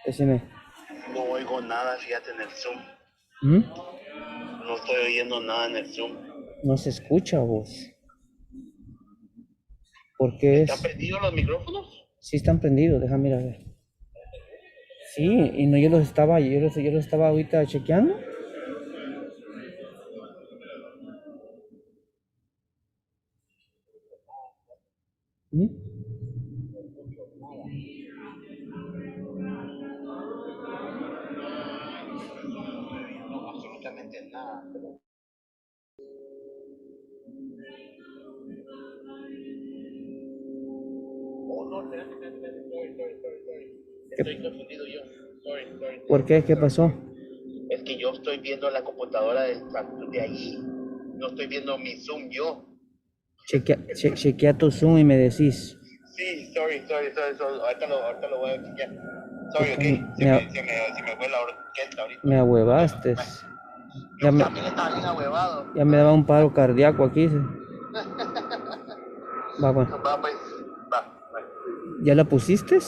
Decime. No oigo nada, fíjate en el Zoom. ¿Mm? No estoy oyendo nada en el Zoom. No se escucha vos. ¿Por qué ¿Están es? prendidos los micrófonos? Sí están prendidos, déjame ir a ver. Sí, y no, yo los estaba ahorita chequeando. ¿Mm? No, absolutamente nada. Oh, no, sorry. Estoy ¿Qué- confundido yo. ¿Por qué? ¿Qué pasó? Es que yo estoy viendo la computadora de allí. No estoy viendo mi Zoom yo. Chequea tu Zoom y me decís. Sí, sorry. Ahorita lo voy a chequear. Sorry, ok. Puta, Se me fue la orquesta ahorita. me ahuevaste. Bueno, Ya yo me, también estaba bien ahuevado. ya me daba un paro cardíaco aquí. Va, bueno. Va, pues, va. ¿Ya la pusiste?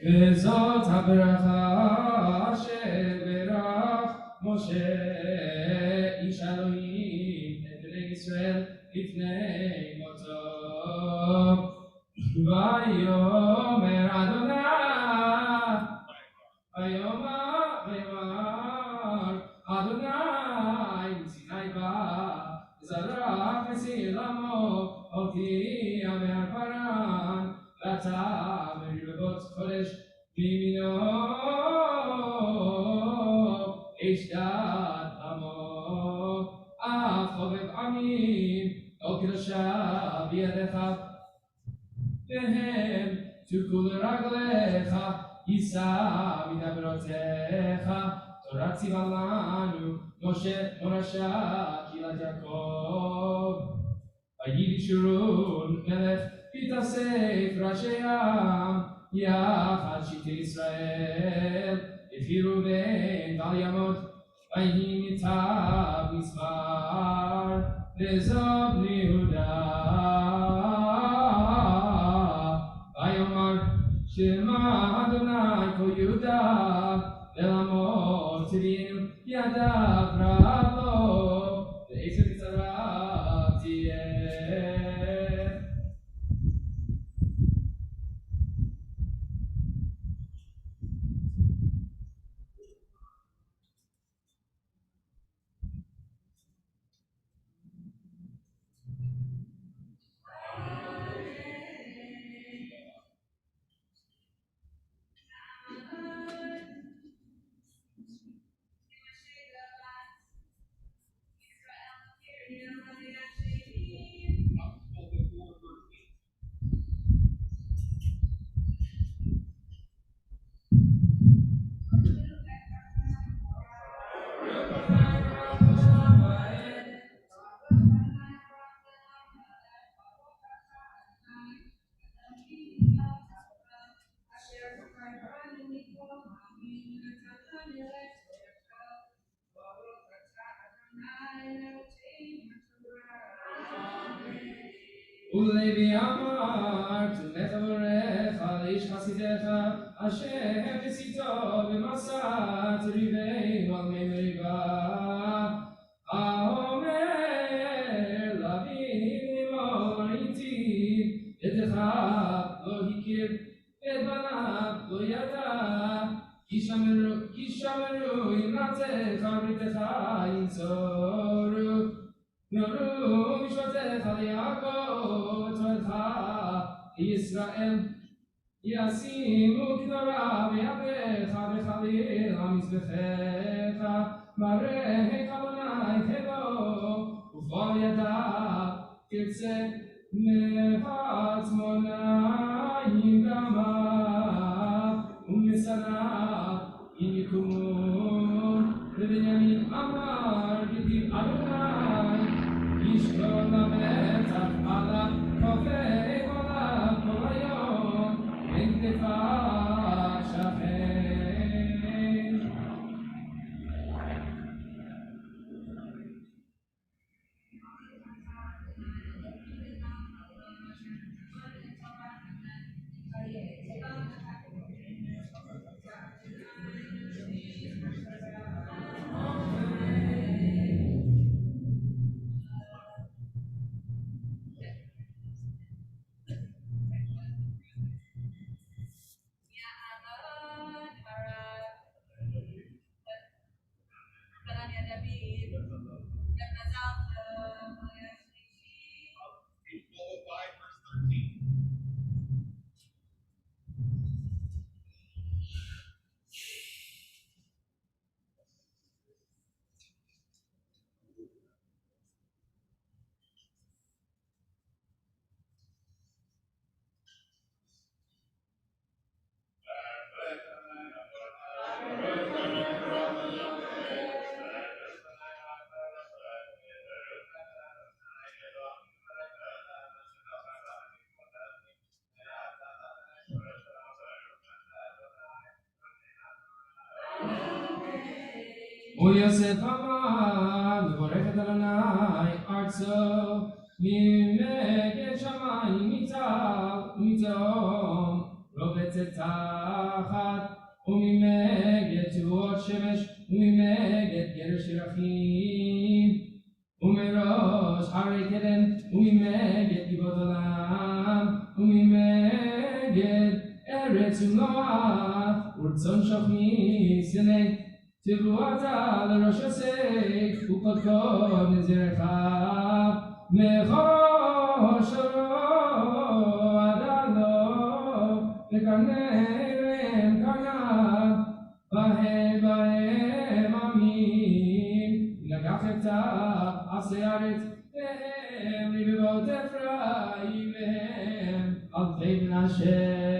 וזאת הברכה אשר ברך משה איש אלוהים את בני ישראל לפני מותו. ויאמר אדוני אדוני מסיני בא זרח מסיר עמו אותי מהר פרן ואתה מרבבות קודש בימינו איש דת עמו אף חובב עמים או קדושה בידיך והם תוכו לרגליך יישא מדברותיך תורה ציווה לנו משה מורשה קהילת יעקב ויהי שרון מלך ויתאסף ראשי העם יחד שבטי ישראל לפי ראובן ועל ימות ויהי מיטב מספר לזוב בני יהודה ויאמר שמע אדוני כל יהודה ולעמוד תביאנו ידיו רב לו ועצם צרה תהיה. ולוי אמר תומך אברך לאיש חסידיך אשר בצאתו במסע תריבנו על מי מריבה האומר לאביו לאמור ראיתי ידך לא הכיר את בניו לא ידע כי שמרו אמרתך בריתך ינצורו נורו משפטיך ליעקב ותורתך לישראל ישימו כתורה בידיך בחליל המזבחך מראה אדוני חילו ופועל ידיו תרצה מעצמוניים דמיו ומשנאיו ינקומון ובנימין אמר בפיו אדוני ישכון לנצח עליו כופף עליו כל היום אין כתפיו שכן. ויוסף אמר מבורכת אדוני ארצו ממגד שמיים מתהום רובצת עולם וממגד ארץ ומלואה ורצון שוכני סני תבואתה לראש הסק וקודקוד נזירך מחושרו עד הלא וקרנם קרנם בהם עמים לקח את עשי ארץ והם רבבות אפרים והם אלפי מנשה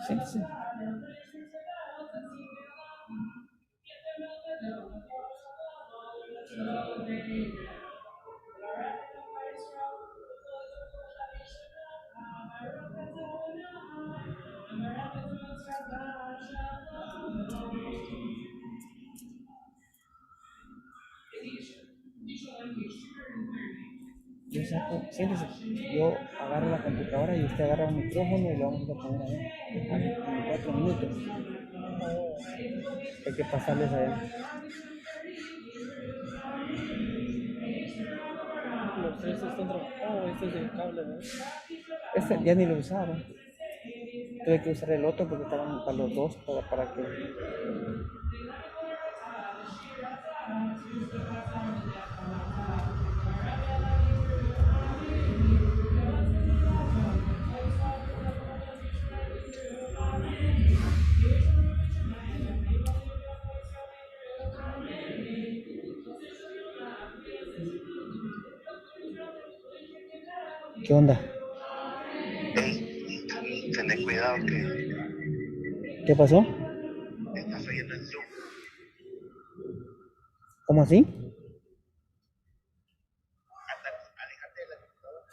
Siéntese. Yo saco, siéntese. Yo agarro la computadora y usted agarra el micrófono y lo vamos a poner allá en 4 minutos. Hay que pasarles allá. Los tres están trabajando. Oh, este es el cable, ¿no? Este ya ni lo usaba. Tuve que usar el otro porque estaban para los dos, para que... ¿Qué onda? Tenés cuidado que ¿Qué pasó? está fallando el Zoom. ¿Cómo así? Aléjate de la computadora.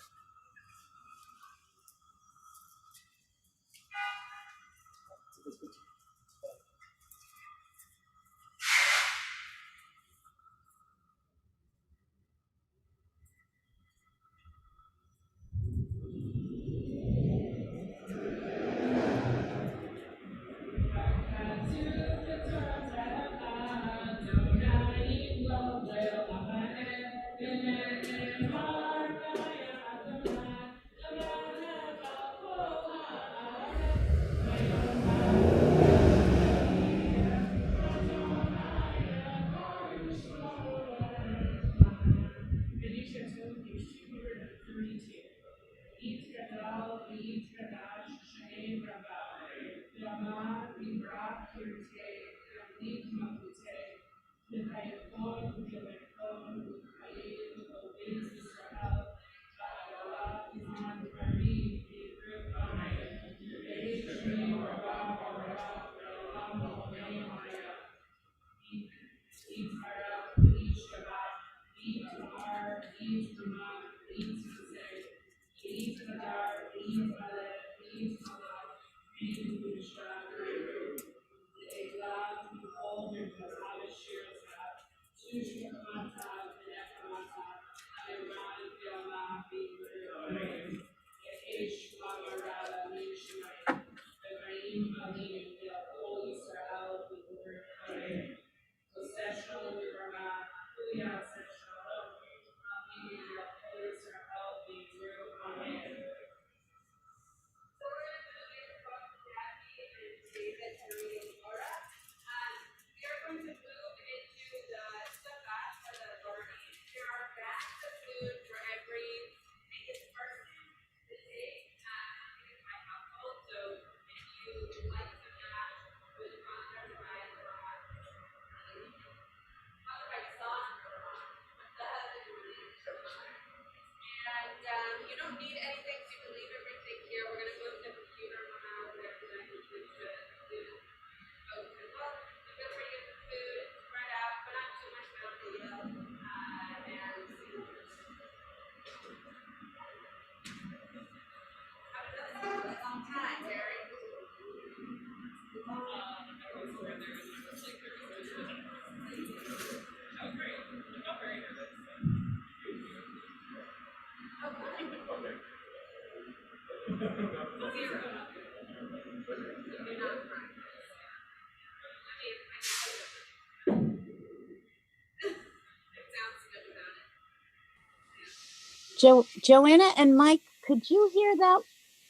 Joanna and Mike, could you hear that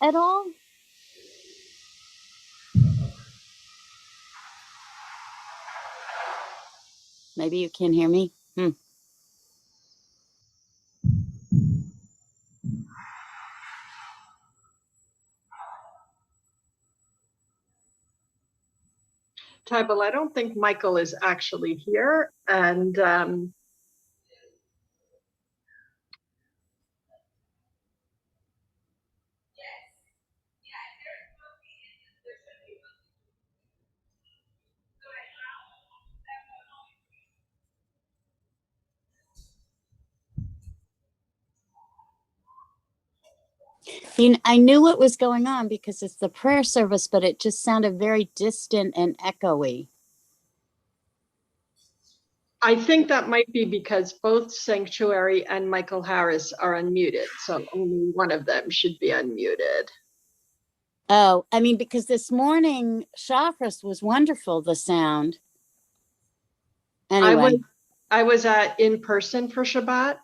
at all? Maybe you can hear me. Tybal, I don't think Michael is actually here. And I knew what was going on because it's the prayer service, but it just sounded very distant and echoey. I think that might be because both Sanctuary and Michael Harris are unmuted. So only one of them should be unmuted. Oh, I mean, because this morning Shafras was wonderful, the sound. Anyway. I was at in person for Shabbat.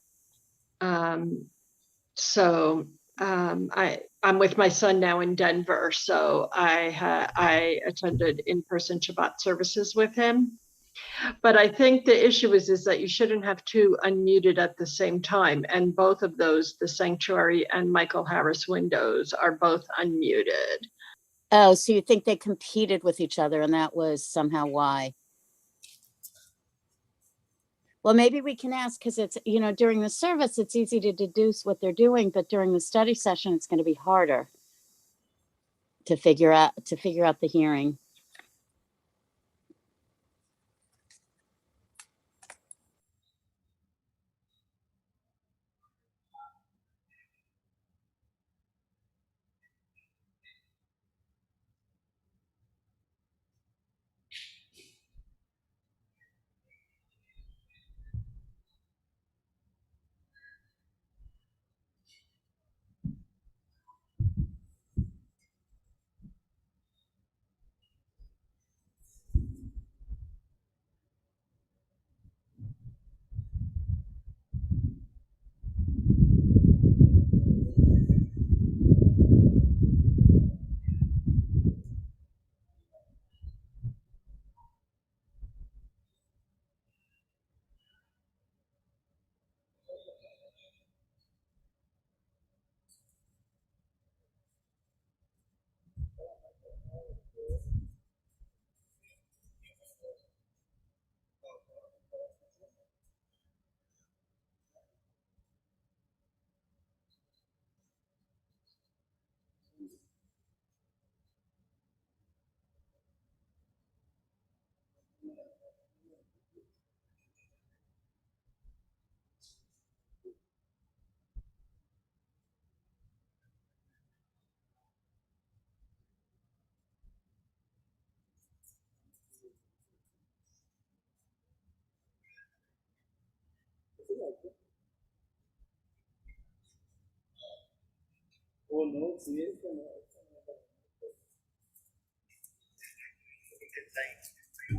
I'm with my son now in Denver, so I attended in-person Shabbat services with him. But I think the issue is that you shouldn't have two unmuted at the same time, and both of those, the Sanctuary and Michael Harris windows, are both unmuted. Oh, so you think they competed with each other, and that was somehow why? Well, maybe we can ask, because it's, during the service, it's easy to deduce what they're doing, but during the study session, it's going to be harder to figure out the hearing.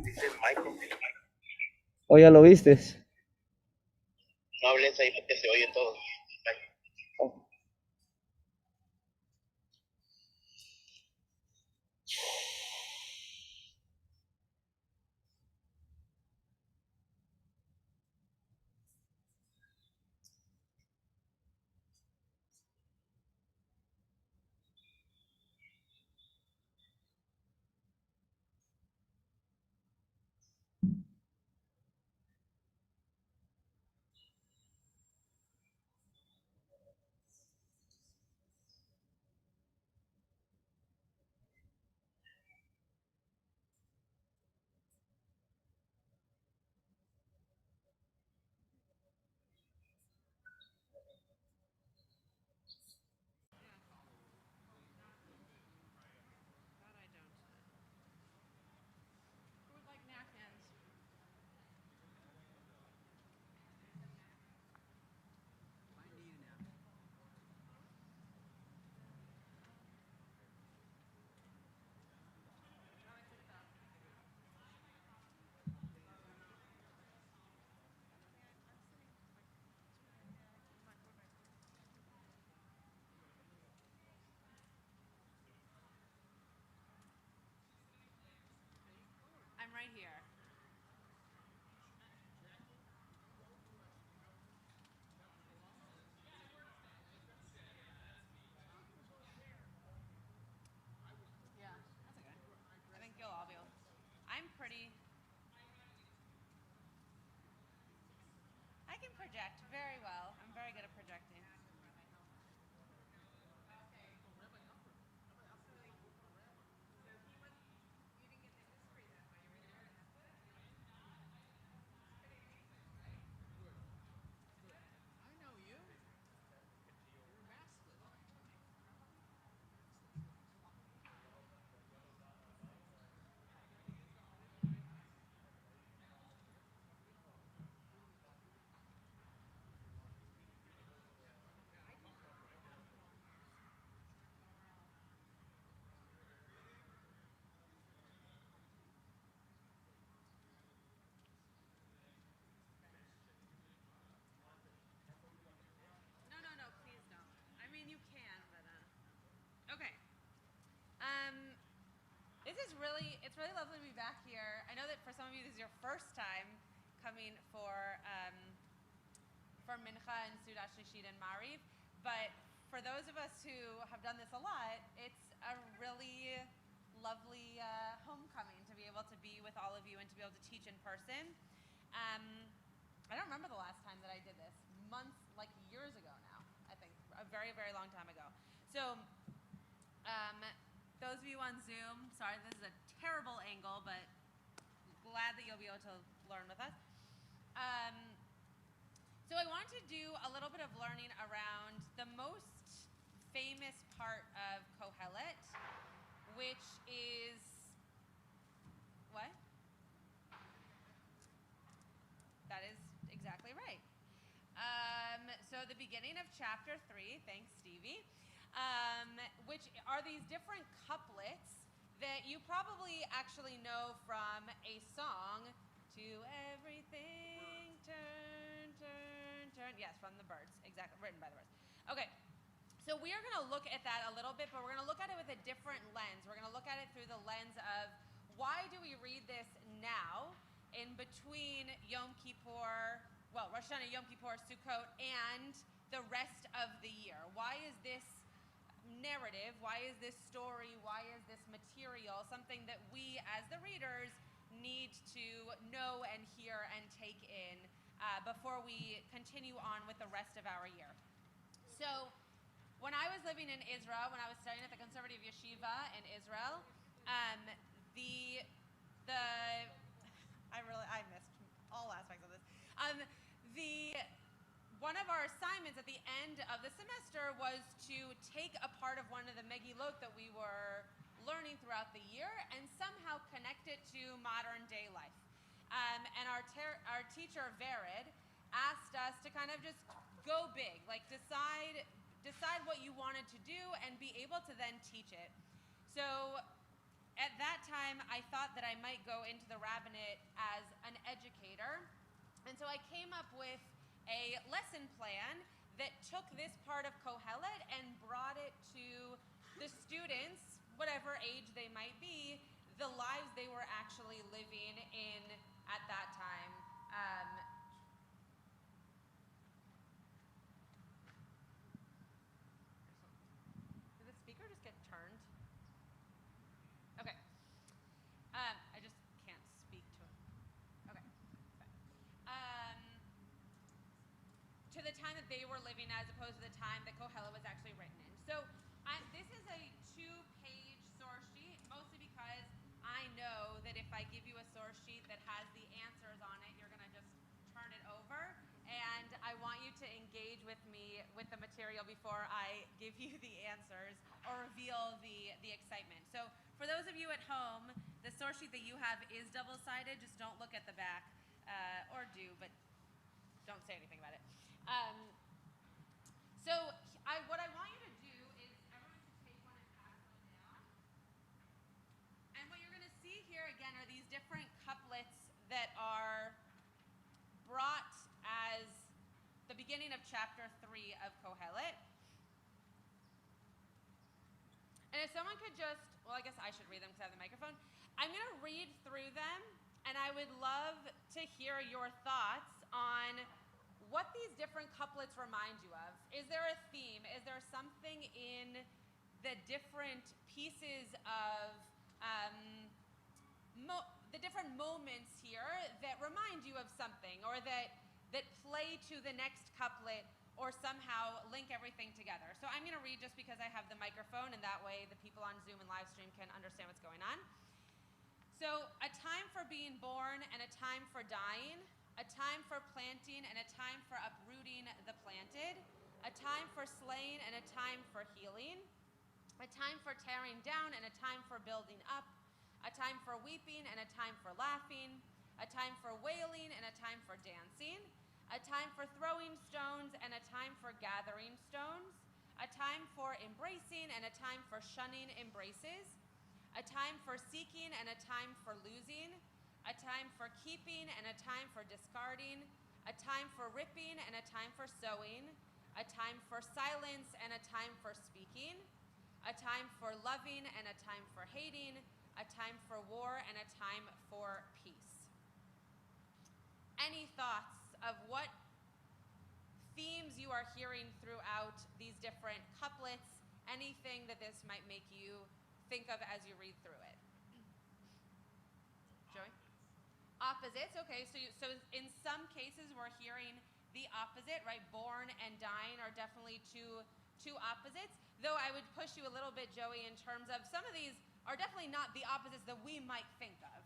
Dice Michael. ¿O ya lo viste? No hables ahí porque se oye todo. Oh. I'm right here. Yeah, that's okay. I think you'll all be able. I'm pretty. I can project very well. I'm very good at projecting. No, no, no, please don't. I mean, you can, but okay. Um, this is it's really lovely to be back here. I know that for some of you, this is your first time coming for Mincha and Sudash Nishid and Mariv, but for those of us who have done this a lot, it's a really lovely homecoming to be able to be with all of you and to be able to teach in person. I don't remember the last time that I did this. Months, like years ago now, I think. A very, very long time ago. So, those of you on Zoom, sorry, this is a terrible angle, but glad that you'll be able to learn with us. So I want to do a little bit of learning around the most famous part of Kohelet, which is, what? That is exactly right. So the beginning of chapter 3, thanks Stevie, which are these different couplets that you probably actually know from a song, To Everything Turn, Turn, Turn. Yes, from the Birds, exactly, written by the Birds. Okay, so we are going to look at that a little bit, but we're going to look at it with a different lens. We're going to look at it through the lens of why do we read this now in between Yom Kippur, well, Rosh Hashanah, Yom Kippur, Sukkot, and the rest of the year? Why is this narrative, why is this story, why is this material something that we as the readers need to know and hear and take in before we continue on with the rest of our year? So when I was living in Israel, when I was studying at the conservative yeshiva in Israel, I missed all aspects of this. One of our assignments at the end of the semester was to take a part of one of the Megillot that we were learning throughout the year and somehow connect it to modern day life. And our teacher, Vered, asked us to kind of just go big, like decide decide what you wanted to do and be able to then teach it. So at that time, I thought that I might go into the rabbinate as an educator. And so I came up with a lesson plan that took this part of Kohelet and brought it to the students, whatever age they might be, the lives they were actually living in at that time. Did the speaker just get turned? Okay. I just can't speak to it. Okay. To the time that they were living as opposed to the time that Kohelet was actually written in. So this is a 2-page source sheet, mostly because I know that if I give you a source sheet that has the answers on it, you're going to just turn it over. And I want you to engage with me with the material before I give you the answers or reveal the excitement. So for those of you at home, the source sheet that you have is double-sided. Just don't look at the back, or do, but don't say anything about it. So what I want you to do is everyone should take one and pass one down. And what you're going to see here again are these different couplets that are brought as the beginning of chapter 3 of Kohelet. And if someone could just, well, I guess I should read them because I have the microphone. I'm going to read through them, and I would love to hear your thoughts on what these different couplets remind you of. Is there a theme? Is there something in the different pieces of the different moments here that remind you of something, or that play to the next couplet, or somehow link everything together? So I'm going to read just because I have the microphone, and that way the people on Zoom and live stream can understand what's going on. So, a time for being born and a time for dying, a time for planting and a time for uprooting the planted, a time for slaying and a time for healing, a time for tearing down and a time for building up, a time for weeping and a time for laughing, a time for wailing and a time for dancing, a time for throwing stones and a time for gathering stones, a time for embracing and a time for shunning embraces, a time for seeking and a time for losing, a time for keeping and a time for discarding, a time for ripping and a time for sewing, a time for silence and a time for speaking, a time for loving and a time for hating, a time for war and a time for peace. Any thoughts of what themes you are hearing throughout these different couplets? Anything that this might make you think of as you read through it? Joey? Opposites. Okay, so in some cases we're hearing the opposite, right? Born and dying are definitely two opposites. Though I would push you a little bit, Joey, in terms of some of these are definitely not the opposites that we might think of,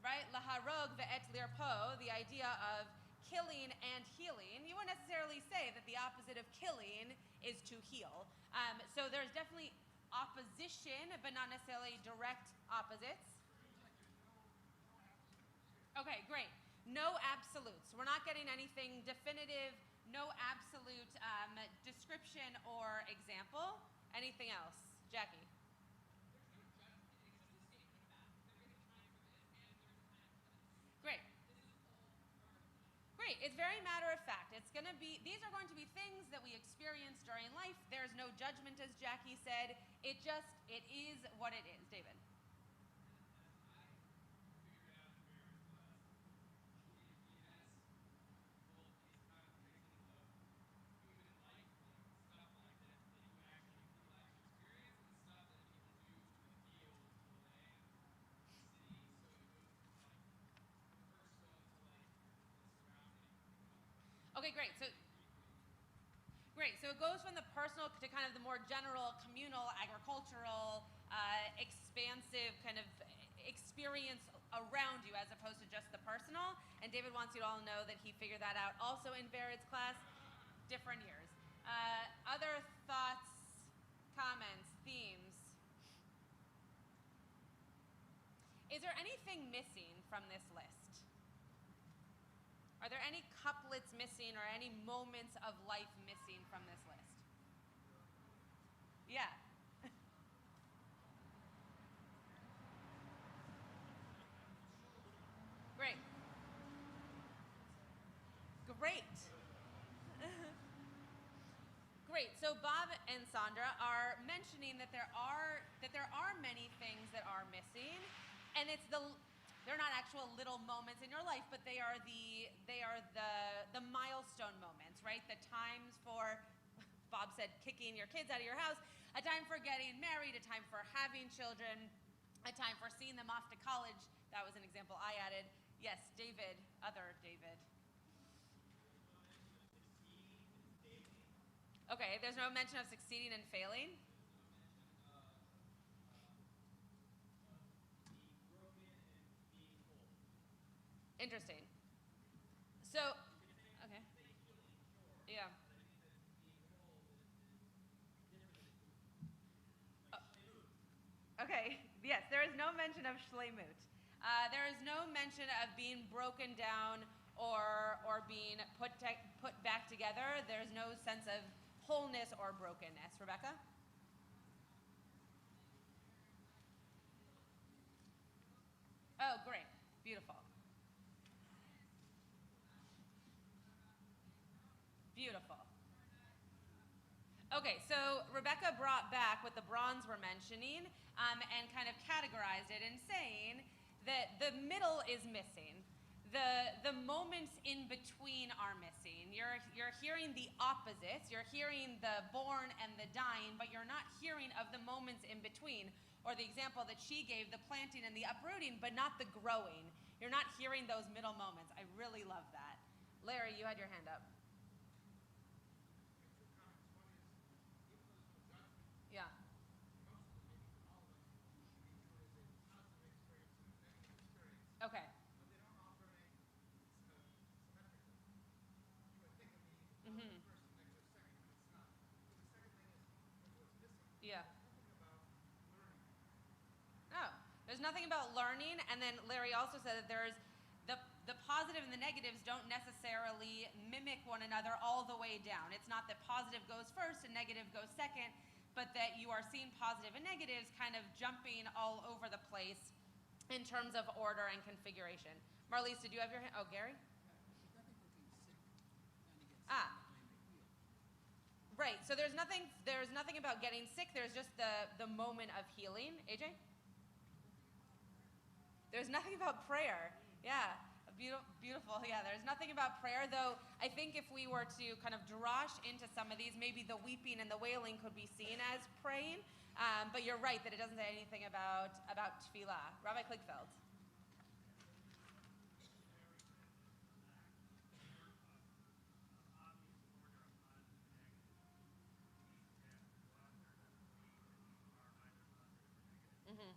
right? Laharog ve'et lirpo, the idea of killing and healing. You wouldn't necessarily say that the opposite of killing is to heal. So there's definitely opposition, but not necessarily direct opposites. Okay, great. No absolutes. We're not getting anything definitive, no absolute description or example. Anything else? Jackie? Great. Great. It's very matter of fact. These are going to be things that we experience during life. There's no judgment, as Jackie said. It is what it is. David? Okay, great. So it goes from the personal to kind of the more general, communal, agricultural, expansive kind of experience around you, as opposed to just the personal. And David wants you to all know that he figured that out also in Barrett's class, different years. Other thoughts, comments, themes? Is there anything missing from this list? Are there any couplets missing or any moments of life missing from this list? Yeah. Great. Great. Great. So Bob and Sandra are mentioning that there are many things that are missing, and they're not actual little moments in your life, but they are the milestone moments, right? The times for, Bob said, kicking your kids out of your house, a time for getting married, a time for having children, a time for seeing them off to college. That was an example I added. Yes, David, other David. Okay, there's no mention of succeeding and failing. Interesting. So, okay. Yeah. Okay, yes, there is no mention of Schleimut. There is no mention of being broken down or being put back together. There's no sense of wholeness or brokenness. Rebecca? Oh, great. Beautiful. Beautiful. Okay, so Rebecca brought back what the bronze were mentioning and kind of categorized it in saying that the middle is missing. The moments in between are missing. You're hearing the opposites. You're hearing the born and the dying, but you're not hearing of the moments in between. Or the example that she gave, the planting and the uprooting, but not the growing. You're not hearing those middle moments. I really love that. Larry, you had your hand up. Yeah. Okay. Mm-hmm. Yeah. No, there's nothing about learning. And then Larry also said that there's the positive and the negatives don't necessarily mimic one another all the way down. It's not that positive goes first and negative goes second, but that you are seeing positive and negatives kind of jumping all over the place in terms of order and configuration. Marlise, did you have your hand? Oh, Gary? Ah. Right. So there's nothing about getting sick. There's just the moment of healing. AJ? There's nothing about prayer. Yeah. Beautiful. Yeah, there's nothing about prayer, though I think if we were to kind of drosh into some of these, maybe the weeping and the wailing could be seen as praying. But you're right that it doesn't say anything about tefillah. Rabbi Kligfeld. Mm-hmm.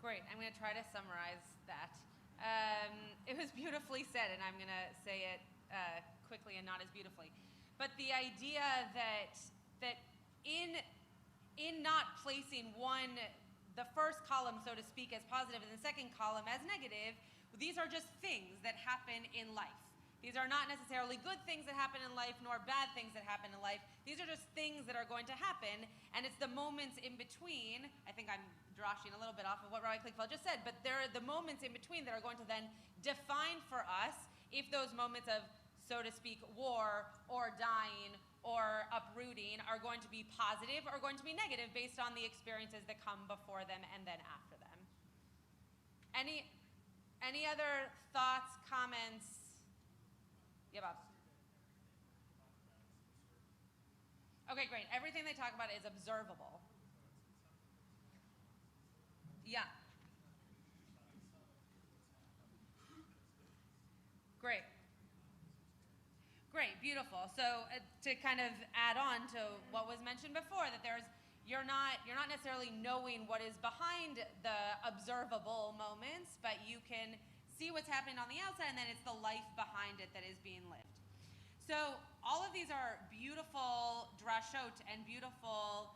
Great. I'm going to try to summarize that. It was beautifully said, and I'm going to say it quickly and not as beautifully. But the idea that in not placing the first column, so to speak, as positive and the second column as negative, these are just things that happen in life. These are not necessarily good things that happen in life, nor bad things that happen in life. These are just things that are going to happen, and it's the moments in between. I think I'm droshing a little bit off of what Rabbi Kligfeld just said, but there are the moments in between that are going to then define for us if those moments of, so to speak, war or dying or uprooting are going to be positive or going to be negative based on the experiences that come before them and then after them. Any other thoughts, comments? Yeah, Bob. Okay, great. Everything they talk about is observable. Yeah. Great. Great, beautiful. So to kind of add on to what was mentioned before, that you're not necessarily knowing what is behind the observable moments, but you can see what's happening on the outside, and then it's the life behind it that is being lived. So all of these are beautiful drashot and beautiful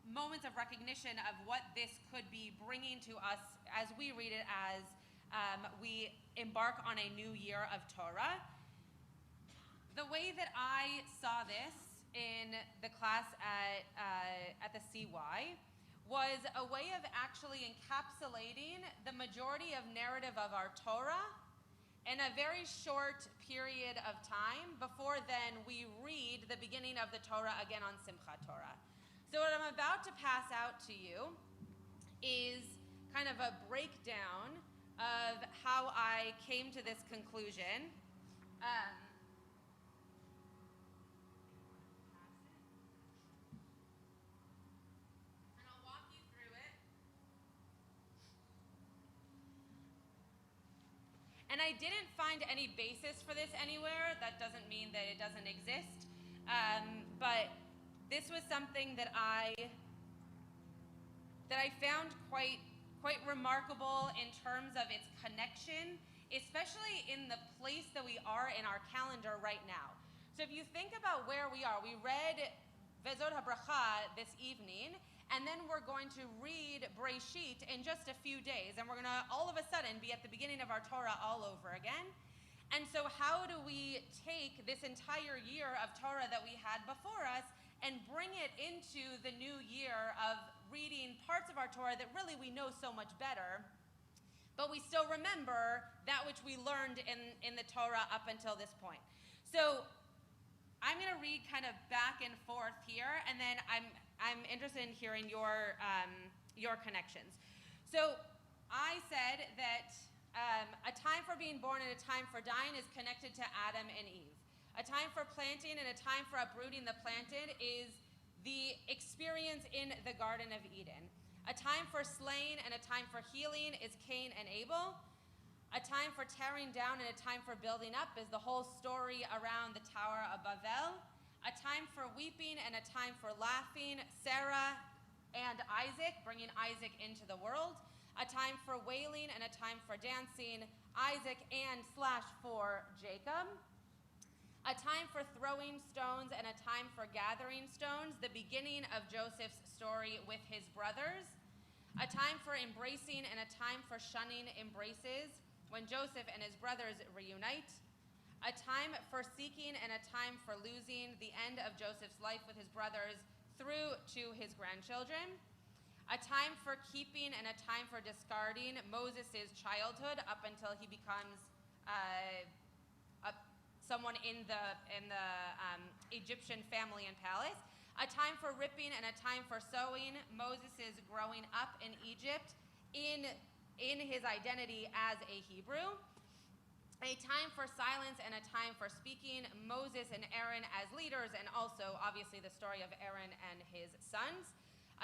moments of recognition of what this could be bringing to us as we read it, as we embark on a new year of Torah. The way that I saw this in the class at the CY was a way of actually encapsulating the majority of narrative of our Torah in a very short period of time before then we read the beginning of the Torah again on Simchat Torah. So what I'm about to pass out to you is kind of a breakdown of how I came to this conclusion. And I'll walk you through it. And I didn't find any basis for this anywhere. That doesn't mean that it doesn't exist. But this was something that I found quite remarkable in terms of its connection, especially in the place that we are in our calendar right now. So if you think about where we are, we read Vezot HaBracha this evening, and then we're going to read Breshit in just a few days, and we're going to all of a sudden be at the beginning of our Torah all over again. And so how do we take this entire year of Torah that we had before us and bring it into the new year of reading parts of our Torah that really we know so much better, but we still remember that which we learned in the Torah up until this point? So I'm going to read kind of back and forth here, and then I'm interested in hearing your connections. So I said that a time for being born and a time for dying is connected to Adam and Eve. A time for planting and a time for uprooting the planted is the experience in the Garden of Eden. A time for slaying and a time for healing is Cain and Abel. A time for tearing down and a time for building up is the whole story around the Tower of Babel. A time for weeping and a time for laughing, Sarah and Isaac, bringing Isaac into the world. A time for wailing and a time for dancing, Isaac and / for Jacob. A time for throwing stones and a time for gathering stones, the beginning of Joseph's story with his brothers. A time for embracing and a time for shunning embraces, when Joseph and his brothers reunite. A time for seeking and a time for losing, the end of Joseph's life with his brothers through to his grandchildren. A time for keeping and a time for discarding, Moses' childhood up until he becomes someone in the Egyptian family and palace. A time for ripping and a time for sewing, Moses' growing up in Egypt in his identity as a Hebrew. A time for silence and a time for speaking, Moses and Aaron as leaders, and also obviously the story of Aaron and his sons.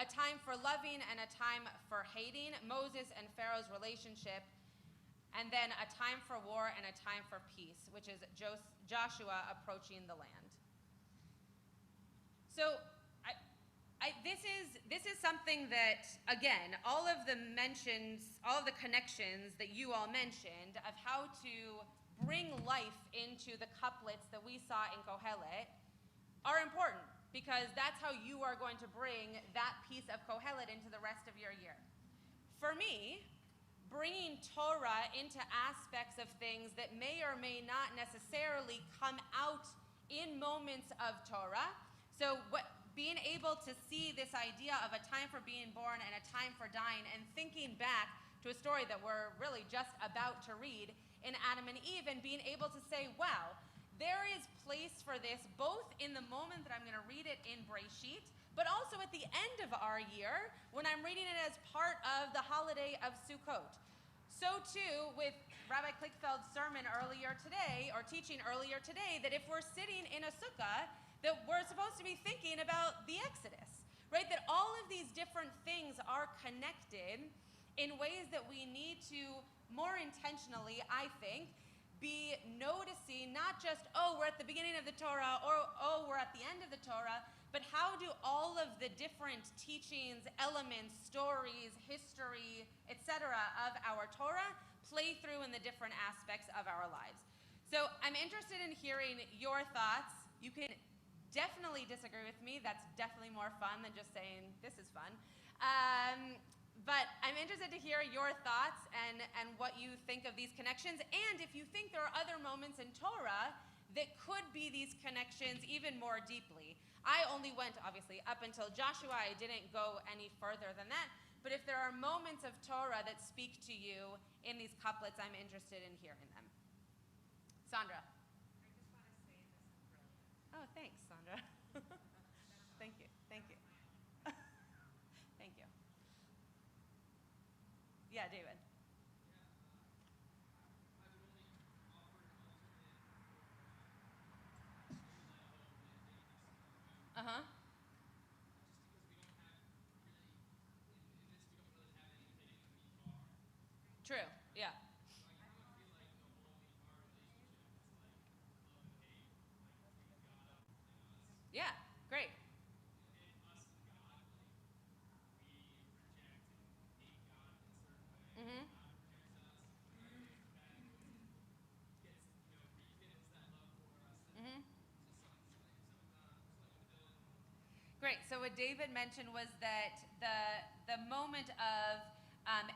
A time for loving and a time for hating, Moses and Pharaoh's relationship. And then a time for war and a time for peace, which is Joshua approaching the land. So this is something that, again, all of the mentions, all of the connections that you all mentioned of how to bring life into the couplets that we saw in Kohelet are important, because that's how you are going to bring that piece of Kohelet into the rest of your year. For me, bringing Torah into aspects of things that may or may not necessarily come out in moments of Torah. So being able to see this idea of a time for being born and a time for dying, and thinking back to a story that we're really just about to read in Adam and Eve, and being able to say, wow, there is place for for this both in the moment that I'm going to read it in Breshit, but also at the end of our year when I'm reading it as part of the holiday of Sukkot. So too with Rabbi Klickfeld's sermon earlier today, or teaching earlier today, that if we're sitting in a sukkah, that we're supposed to be thinking about the Exodus, right? That all of these different things are connected in ways that we need to more intentionally, I think, be noticing not just, oh, we're at the beginning of the Torah, or oh, we're at the end of the Torah, but how do all of the different teachings, elements, stories, history, etc. of our Torah play through in the different aspects of our lives? So I'm interested in hearing your thoughts. You can definitely disagree with me. That's definitely more fun than just saying this is fun. But I'm interested to hear your thoughts and what you think of these connections, and if you think there are other moments in Torah that could be these connections even more deeply. I only went, obviously, up until Joshua. I didn't go any further than that. But if there are moments of Torah that speak to you in these couplets, I'm interested in hearing them. Sandra. I just want to say this is brilliant. Oh, thanks, Sandra. Thank you. Thank you. Thank you. Yeah, David. Uh-huh. True. Yeah. Yeah. Great. Mm-hmm. Mm-hmm. Great. So what David mentioned was that the moment of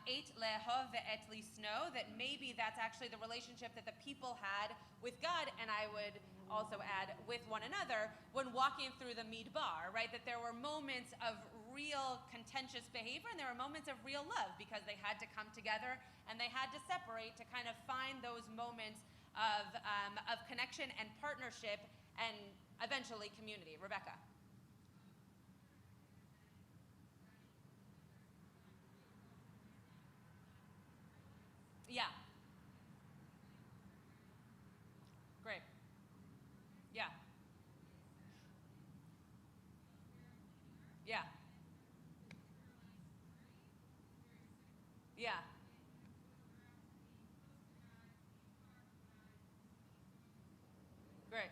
et lehov ve'et lisno, that maybe that's actually the relationship that the people had with God, and I would also add with one another when walking through the Midbar, right? That there were moments of real contentious behavior and there were moments of real love because they had to come together and they had to separate to kind of find those moments of connection and partnership and eventually community. Rebecca. Yeah. Great. Yeah. Yeah. Yeah. Great.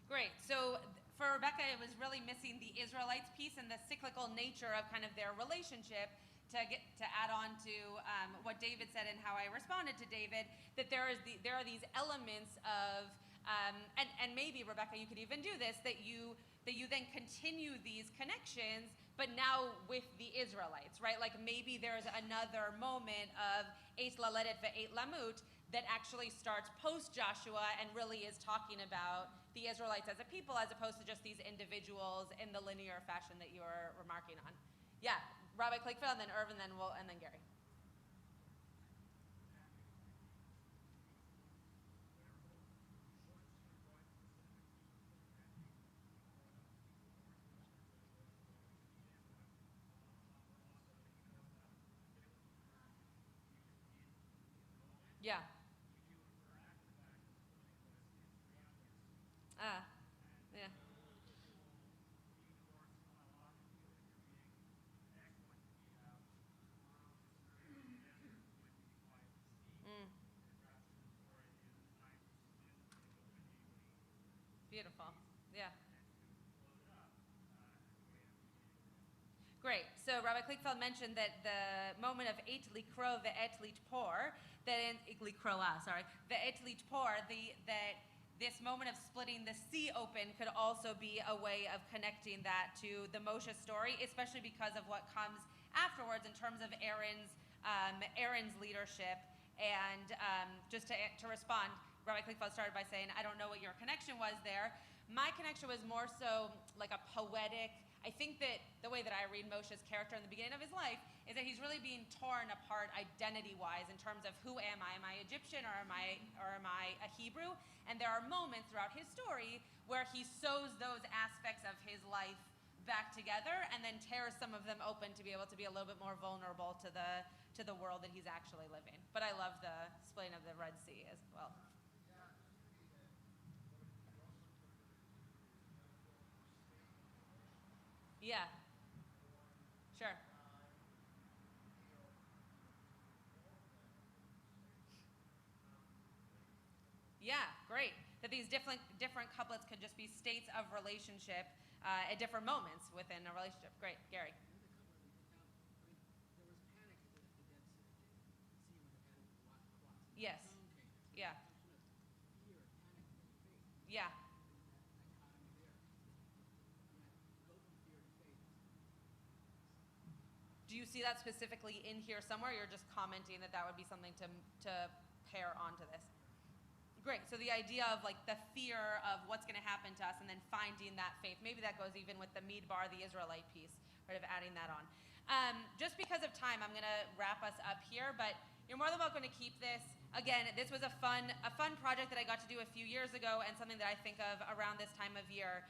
Great. So for Rebecca, it was really missing the Israelites piece and the cyclical nature of kind of their relationship. To add on to what David said and how I responded to David, that there are these elements of and maybe Rebecca, you could even do this, that you then continue these connections, but now with the Israelites, right? Like maybe there's another moment of Eis Laledet ve'et Lamut that actually starts post Joshua and really is talking about the Israelites as a people as opposed to just these individuals in the linear fashion that you were remarking on. Yeah, Rabbi Klickfeld, and then Irvin, and then Gary. Yeah. Yeah. Mm, beautiful. Yeah. Great. So Rabbi Klickfeld mentioned that the moment of et likro ve'et litpor, that in likroa, sorry, ve'et litpor, that this moment of splitting the sea open could also be a way of connecting that to the Moshe story, especially because of what comes afterwards in terms of Aaron's leadership. And just to respond, Rabbi Klickfeld started by saying, I don't know what your connection was there. My connection was more so like a poetic I think that the way that I read Moshe's character in the beginning of his life is that he's really being torn apart identity-wise in terms of who am I? Am I Egyptian or am I a Hebrew? And there are moments throughout his story where he sews those aspects of his life back together and then tears some of them open to be able to be a little bit more vulnerable to the world that he's actually living. But I love the splitting of the Red Sea as well. Yeah. Sure. Yeah, great. That these different couplets could just be states of relationship at different moments within a relationship. Great, Gary. Yes. Yeah. Yeah. Do you see that specifically in here somewhere? You're just commenting that that would be something to pair onto this. Great. So the idea of like the fear of what's going to happen to us and then finding that faith. Maybe that goes even with the Midbar, the Israelite piece, right, of adding that on. Just because of time, I'm going to wrap us up here, but you're more than welcome to keep this. Again, this was a fun project that I got to do a few years ago and something that I think of around this time of year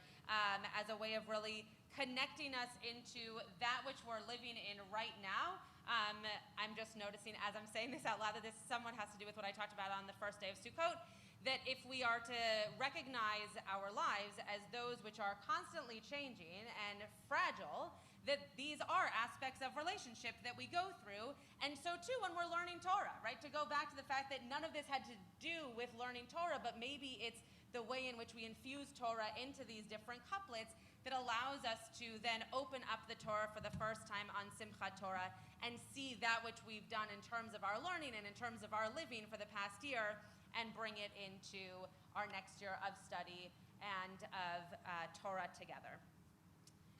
as a way of really connecting us into that which we're living in right now. I'm just noticing as I'm saying this out loud that this somewhat has to do with what I talked about on the first day of Sukkot, that if we are to recognize our lives as those which are constantly changing and fragile, that these are aspects of relationship that we go through. And so too when we're learning Torah, right? To go back to the fact that none of this had to do with learning Torah, but maybe it's the way in which we infuse Torah into these different couplets that allows us to then open up the Torah for the first time on Simchat Torah and see that which we've done in terms of our learning and in terms of our living for the past year and bring it into our next year of study and of Torah together.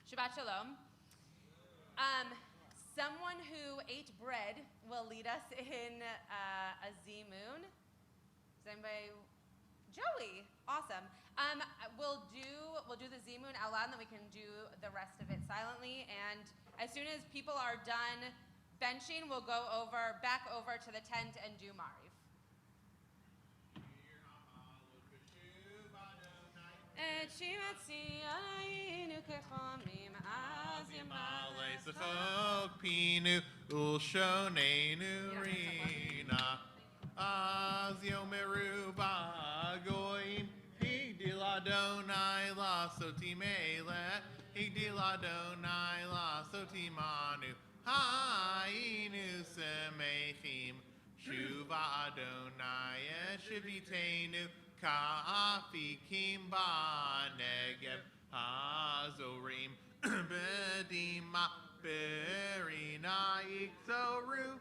Shabbat Shalom. Someone who ate bread will lead us in a Zimun. Does anybody? Joey, awesome. We'll do the Zimun out loud, and then we can do the rest of it silently. And as soon as people are done benching, we'll go back over to the tent and do Mariv. את שימתי עלינו כחומים אז ימלא צחוק פינו ולשוננו רינה אז יאמרו בגויים הגדיל אדוני לעשותי מלך הגדיל אדוני לעשות עמנו היינו שמחים שובה אדוני את שביתנו כאפיקים בנגב הזורים בדמעה ברינה יקצרו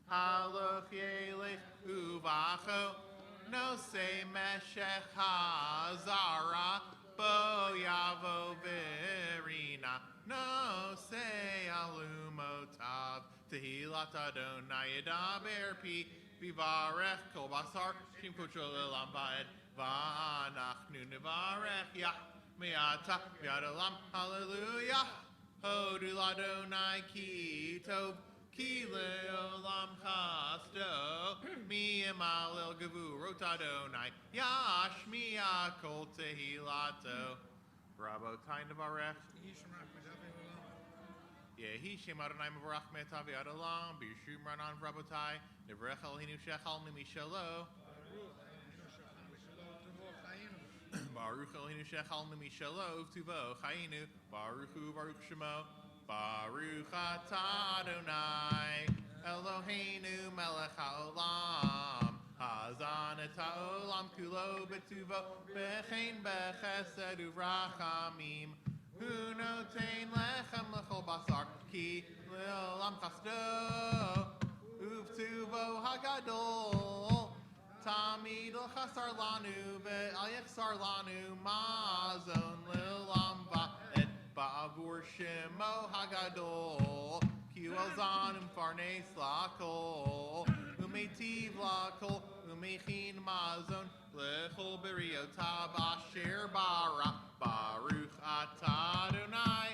הלוך ילך ובכו נושא משך הזרע בו יבוא ברינה נושא אלומותיו תהילת אדוני ידבר פי ויברך כל בשר שם קודשו לעולם ועד ואנחנו נברך מעתה ועד עולם הללויה הודו לאדוני כי טוב כי לעולם חסדו מי ימלל גבורות אדוני ישמיע כל תהילתו רבותיי נברך יהי שם אדוני מבורך מעתה ועד עולם ברשות מרנן רבותיי נברך אלוהינו שחלנו משלו Baruch Eloheinu shechalnu mishalo v'tuvo chayinu Baruch hu Baruch shemo Baruch atah Adonai Eloheinu melech haolam Hazan et haolam kulo b'tuvo B'chein b'chesed u'rachamim Hu notein lechem l'chol basar Ki le'olam chasdo Uv'tuvo hagadol Tamid l'chasar lanu ve'al yechsar lanu mazon l'olam va'ed ba'avur shemo hagadol ki hu elzan umfarnes lakol umetiv lakol umechin mazon l'chol beriotav asher bara baruch atah Adonai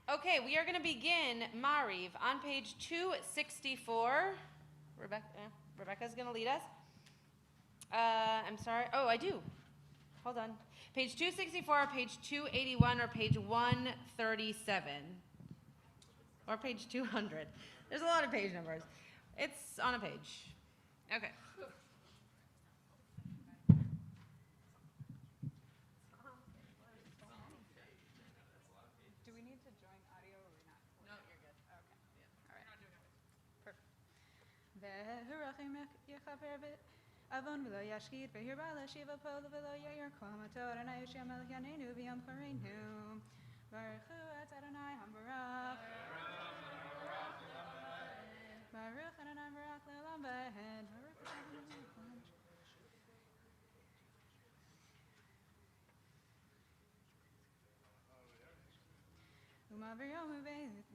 Okay, we are going to begin Mariv on page 264. Rebecca's going to lead us. I'm sorry. Oh, I do. Hold on. Page 264, page 281, or page 137. Or page 200. There's a lot of page numbers. It's on a page. Okay. Do we need to join audio or not? No, you're good. Okay. Yeah. All right. We're not doing it. Perfect. והרחם יכפר עוון ולא ישחית והרבה להשיב הפועל ולא יאיר כל מטור אדוני יושיע מלך יעננו ויום קראנו ברכו את אדוני המבורך ברוך אדוני מבורך לעולם ועד ברוך אדוני ומעביר יום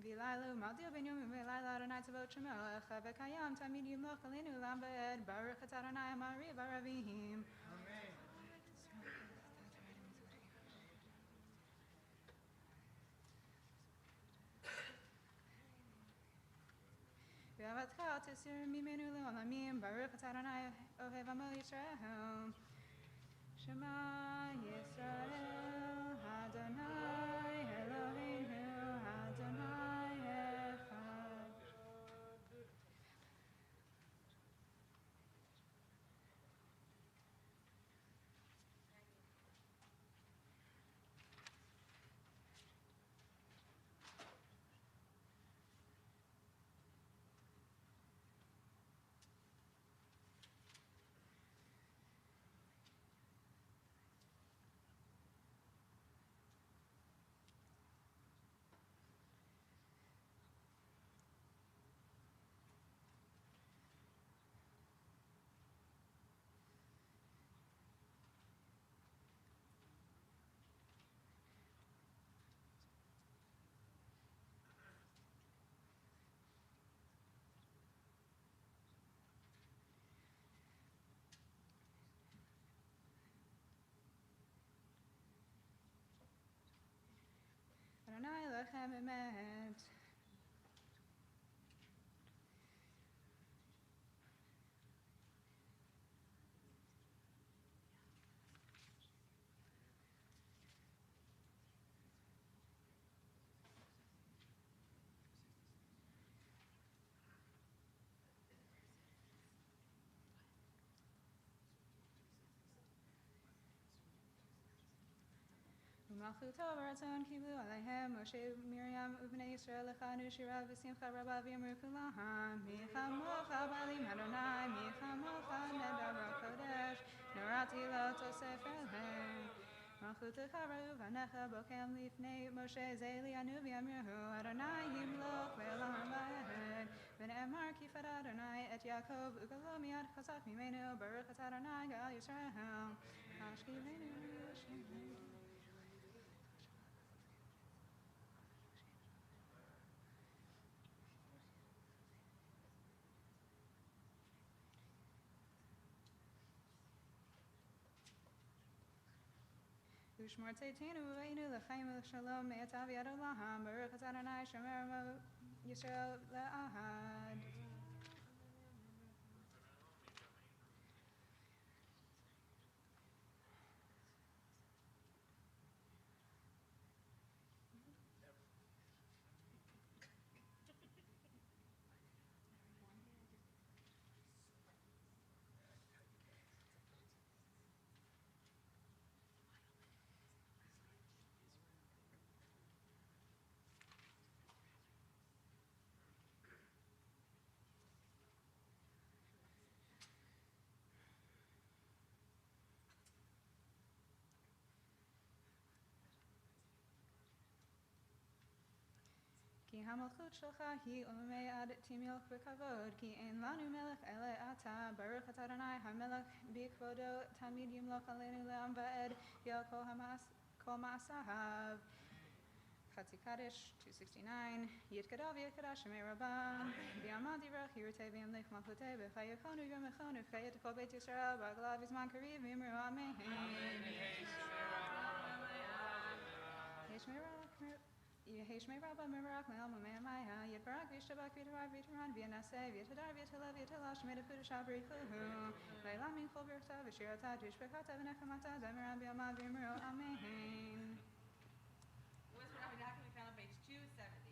ולילה ומעביר בין יום ולילה אדוני צבאות שמלך וקיים תמיד ימלוך עלינו לעולם ועד ברוך את אדוני המעריב ערבים ואהבתך תסיר ממנו לעולמים ברוך את אדוני אוהב עמו ישראל שמע ישראל אדוני אלוהינו אדוני אחד אדוני לכם אמת ומלכותו ורצון קיבלו עליהם משה ומרים ובני ישראל לכנו שירה ושמחה רבה ואמרו כולם מי כמוך בעלים אדוני מי כמוך נדבר קודש נוראתי לא תוסף אליהם מלכותך ראו בניך בוקם לפני משה זה אלינו ואמרו אדוני ימלוך לעולם ועד ונאמר כי פדה אדוני את יעקב וגאלו מיד חזק ממנו ברוך את אדוני גאל ישראל השכיבנו ושמור צאתנו ובאנו לחיים ולשלום מאת אביד עולם ברוך את אדוני שומר עמו ישראל לעד כי המלכות שלך היא עולמי עד תמלוך בכבוד, כי אין לנו מלך אלא אתה, ברוך את אדוני המלך בכבודו, תמיד ימלוך עלינו לעם ועד, יל כל מעשיו. חצי קדש, 269, יתקדש ויתקדש שמי רבה, ביעמד יברך ירתה וימלך מלכותי, וחייקנו יום אחד וחיית כל בית ישראל, בעגלה בזמן קריב, ואמרו אמן. Yehesh me rabba merak mel Maya yet barak vishtabak vitarar vitaran vienase vitadar vitala vitalash made a pudashabri kuhu Lailami fulberta vishirata tishbekata venechamata demiram biama vimro amen. Whisper Happy Doc can be found on page 270.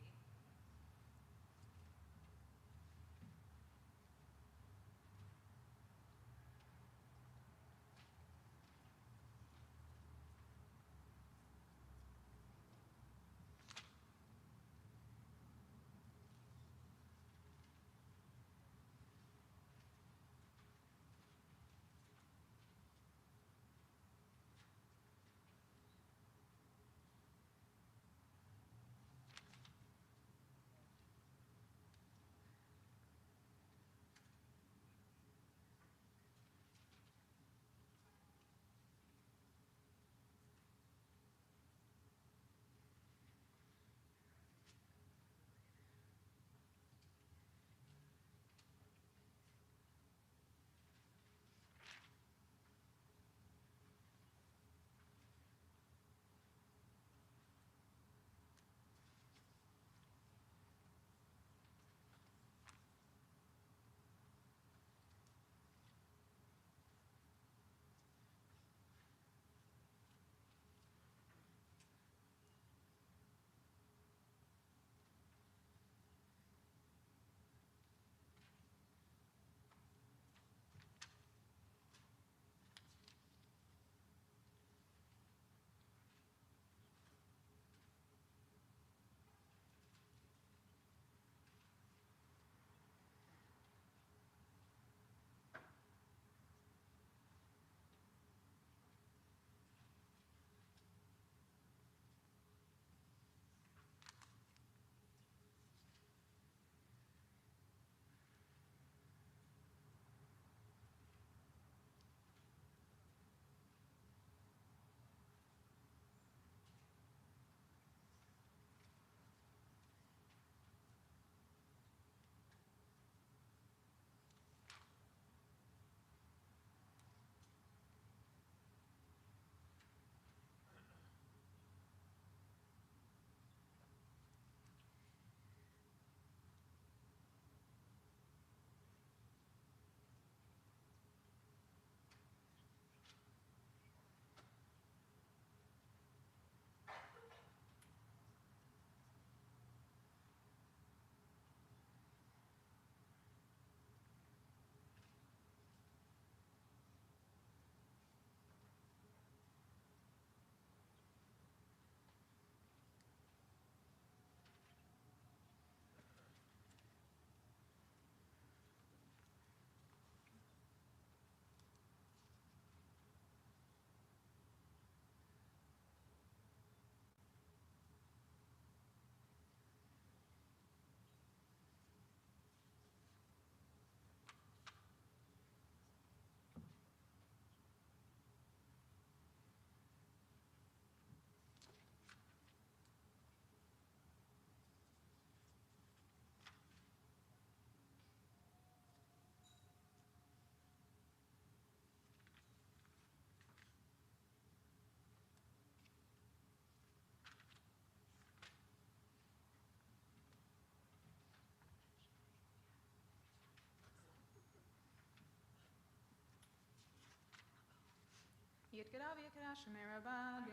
Yitkadav Yakadash Merabah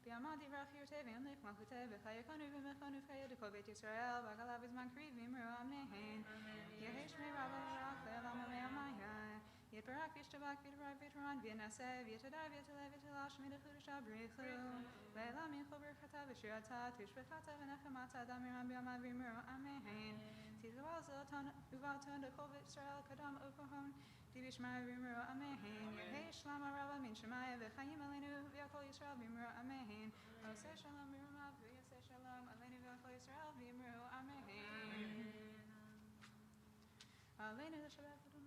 Biamadi Rafir Tevian Lake Mahute Bechayakanu Vimefanu Faya de Kovet Israel Bagalav is Mankri Vimru Amen Yehesh Merabah Rachel Maya Yit Barak Vishtabak Vidra Vitran Vienase Vietadar Vietale Vitalash Midafudisha Brichu Leila Mincho Berkata Vishirata Tishbekata Venechamata Damiram Biama Vimru Amen Tizawal Zilton Uvalton de Kovet Israel Kadam Oklahoma Divish Maya Vimru Amen Yehesh Lama Rabba Min Shemaya V'chayim Aleinu V'yakol Yisrael V'imru Amen Oseh Shalom V'yirma V'yaseh Shalom Aleinu V'yakol Yisrael V'imru Amen Aleinu L'Shabbat V'donu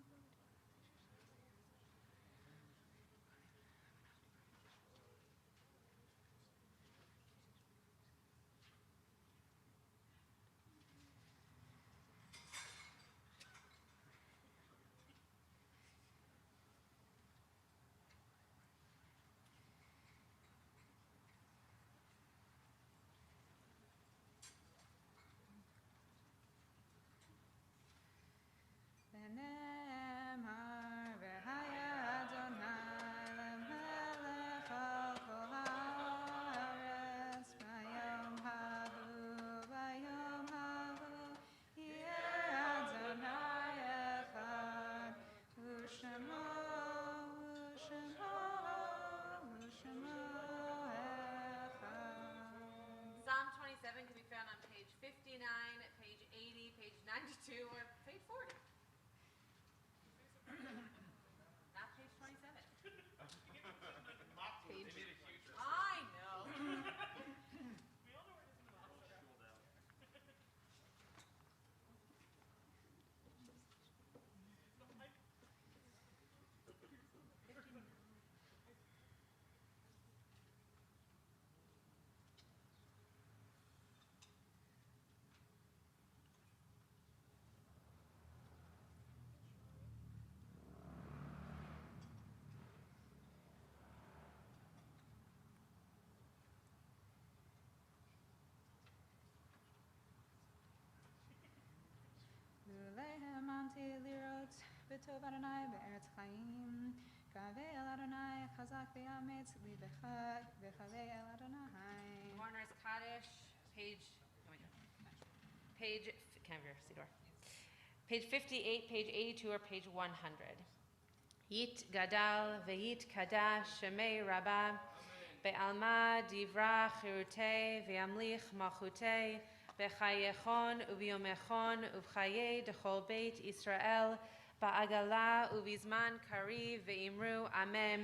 to page 40. Not page 27. I know. Lulehem anti lirot b'tov Adonai be'eretz chaim. Kaveh el Adonai chazak v'yametz libecha v'chaveh el Adonai. Warner's Kaddish, page, oh my God, page, can I have your Sidor? Page 58, page 82, or page 100. Yit gadal ve'yit kadash shemei rabba be'alma divra chirutei ve'amlich malchutei be'chayechon u'biyomechon u'b'chayei dechol beit Israel ba'agala u'bizman kariv ve'imru amen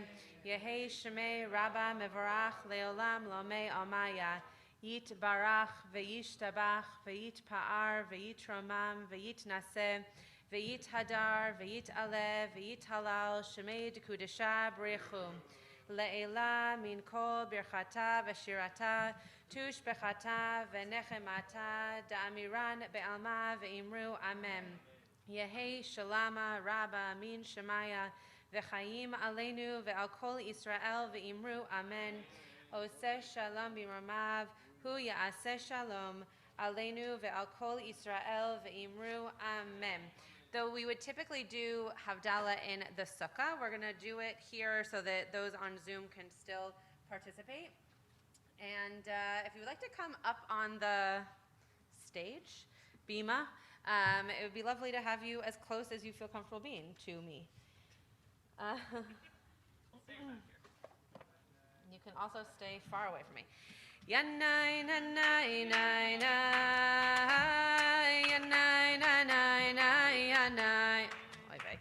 Yehei shemei rabba mevarach leolam lomei amaya Yit barach ve'yishtabach ve'yit pa'ar ve'yit romam ve'yit naseh Ve'yit hadar, ve'yit alev, ve'yit halal, shemei dekudesha b'rechu. Le'ela min kol birchata v'shirata, tush bechata v'nechemata, da'amiran be'alma ve'imru amen. Yehei shalama rabba min shemaya, ve'chayim aleinu ve'al kol Israel ve'imru amen. Oseh shalom b'mamav, hu ya'aseh shalom, aleinu ve'al kol Israel ve'imru amen. Though we would typically do Havdalah in the Sukkah, we're going to do it here so that those on Zoom can still participate. And if you would like to come up on the stage, Bima, it would be lovely to have you as close as you feel comfortable being to me. You can also stay far away from me. Yanai na nai nai nai yanai na nai nai yanai Oy vey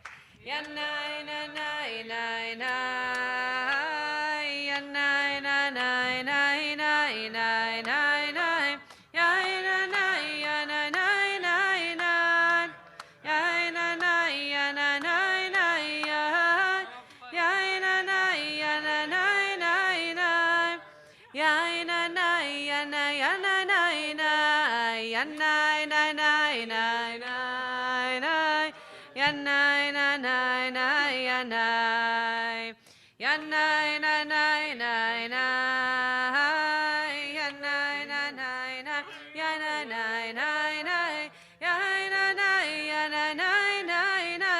yanai na nai nai nai yanai na nai nai nai nai nai nai yana nai yana nai nai nai yana nai yana nai nai yana nai yana nai nai nai Yana na yana yana na yana na na na na yana na na na yana yana na na na na yana na na na yana na na na yana na yana na na na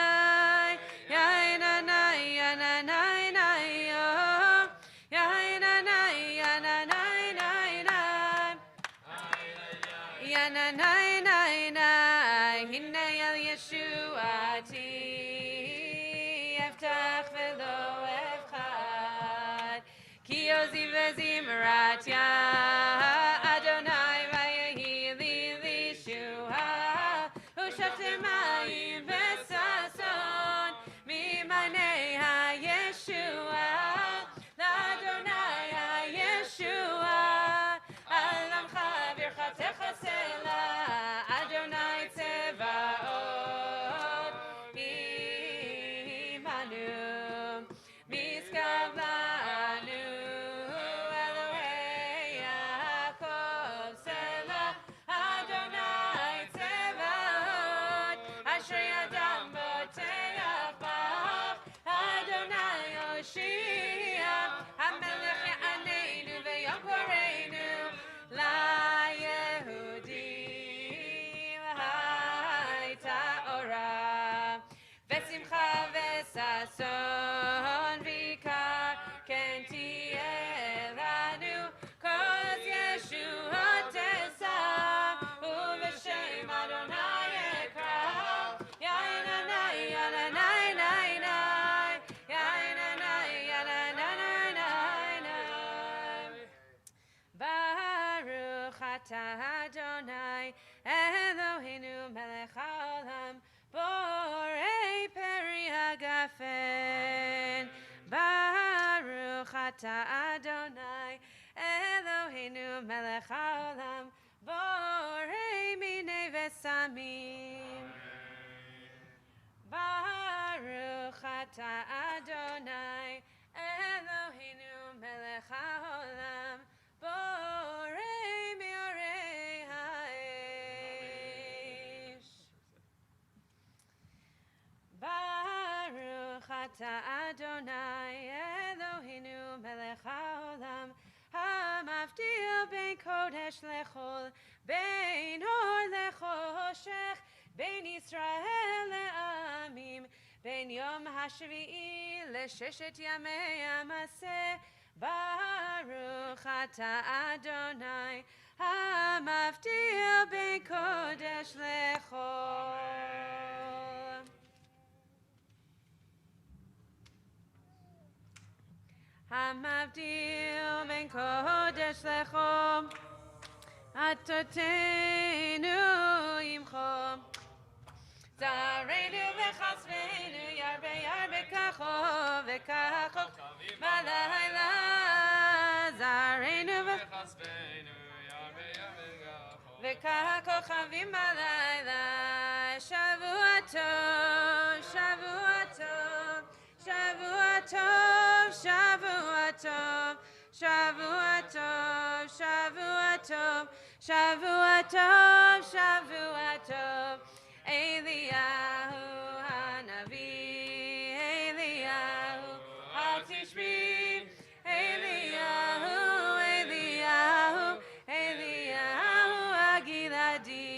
yana na yana na na yana na yana na na na yana na na na hinna el Yeshuati eftach velo efchad ki ozi vezimrat ya Adonai vayehi li lishua ushaftemayim vesason mimanei ha-Yeshua Adonai ha-Yeshua alamcha birchatecha sela Adonai tzevaot imanu miskav lanu Elohei Yaakov sela Adonai tzevaot ashrei adam boteach bach Adonai Hoshea HaMelech Ya'aneinu v'Yokoreinu LaYehudim Hayta Ora V'simcha v'sason v'ikar ken tiyeh lanu kol Yeshuotesa u'v'shem Adonai ekra Yainanai Yainanai Yainanai Yainanai Yainanai Baruch atah Adonai Eloheinu melech haolam ata Adonai Eloheinu melech haolam borei minei v'samim. Baruch ata Adonai Eloheinu melech haolam borei meorei ha'esh. Baruch ata Adonai Eloheinu melech haolam hamavdil ben kodesh lechol ben or lechoshech ben Yisrael le'amim ben yom hashvi'i le'sheshet yamei hamaseh. Baruch ata Adonai hamavdil ben kodesh lechol. Hamavdil ben kodesh lechol atotenu imchom. Zareinu v'chasvenu yarbe yarbe kacho v'kacho balayla. Zareinu v'chasvenu yarbe yarbe kacho v'kacho chavim balayla. Shavua tov, Shavua tov, Shavua tov, Shavua tov, Shavua tov, Shavua tov, Shavua tov, Shavua tov. Eliyahu Hanavi, Eliyahu Hatishbi, Eliyahu, Eliyahu, Eliyahu Agiladi,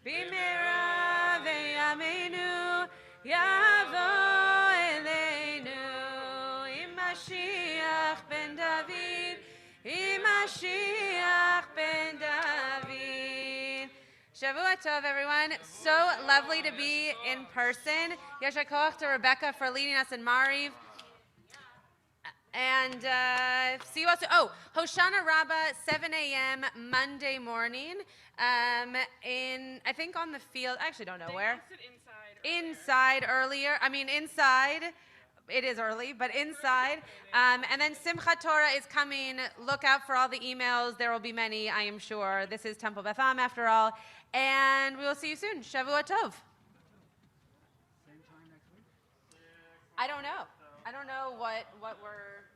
Bimera ve'yameinu, Yavo Eleinu, Imashiach ben David, Imashiach ben David. Shavua Tov, everyone. So lovely to be in person. Yesha Koach to Rebecca for leading us in Mariv. And see you also. Oh, Hoshana Rabbah, 7 a.m. Monday morning. I think on the field. I actually don't know where. Inside earlier. I mean, inside. It is early, but inside. And then Simchat Torah is coming. Look out for all the emails. There will be many, I am sure. This is Temple Beth Am, after all. And we will see you soon. Shavua Tov. Same time next week? I don't know. I don't know what we're...